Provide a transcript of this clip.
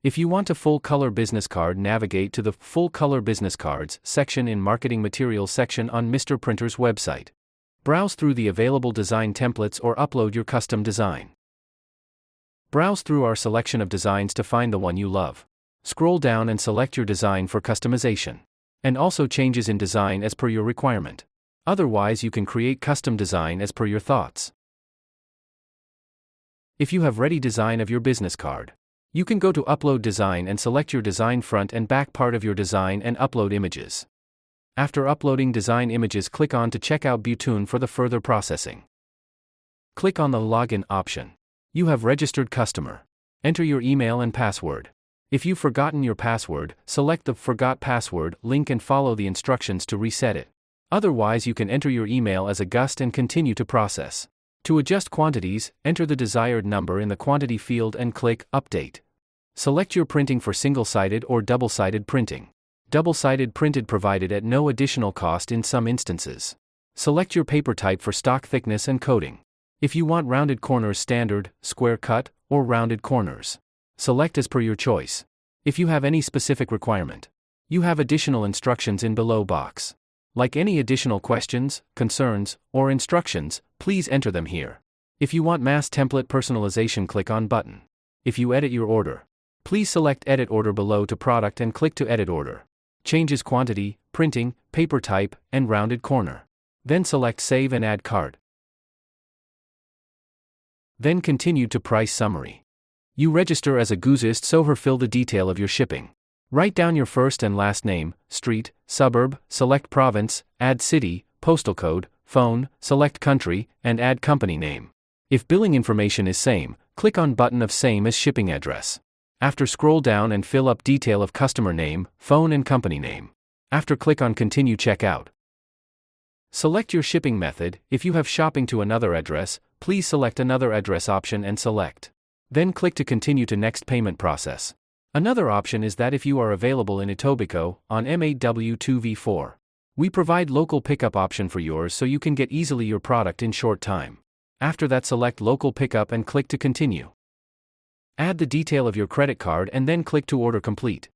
If you want a full-color business card, navigate to the Full Color Business Cards section in Marketing Materials section on Mr. Printer's website. Browse through the available design templates or upload your custom design. Browse through our selection of designs to find the one you love. Scroll down and select your design for customization. And also changes in design as per your requirement. Otherwise, you can create custom design as per your thoughts. If you have ready design of your business card, you can go to Upload Design and select your design front and back part of your design and upload images. After uploading design images, click on to check out Butune for the further processing. Click on the Login option. You have registered customer. Enter your email and password. If you've forgotten your password, select the Forgot Password link and follow the instructions to reset it. Otherwise, you can enter your email as a gust and continue to process. To adjust quantities, enter the desired number in the quantity field and click Update. Select your printing for single-sided or double-sided printing. Double-sided printed provided at no additional cost in some instances. Select your paper type for stock thickness and coating. If you want rounded corners, standard, square cut, or rounded corners, select as per your choice. If you have any specific requirement, you have additional instructions in below box. Like any additional questions, concerns, or instructions, please enter them here. If you want mass template personalization, click on button. If you edit your order, please select Edit Order below to Product and click to Edit Order. Changes quantity, printing, paper type, and rounded corner. Then select Save and Add Cart. Then continue to Price Summary. You register as a Guzist, so here fill the detail of your shipping. Write down your first and last name, street, suburb, select province, add city, postal code, phone, select country, and add company name. If billing information is same, click on button of Same as shipping address. After, scroll down and fill up detail of customer name, phone and company name. After, click on Continue Checkout. Select your shipping method. If you have shopping to another address, please select another address option and select. Then click to continue to next payment process. Another option is that if you are available in Etobicoke, on M8W2V4, we provide local pickup option for yours so you can get easily your product in short time. After that, select local pickup and click to continue. Add the detail of your credit card and then click to order complete.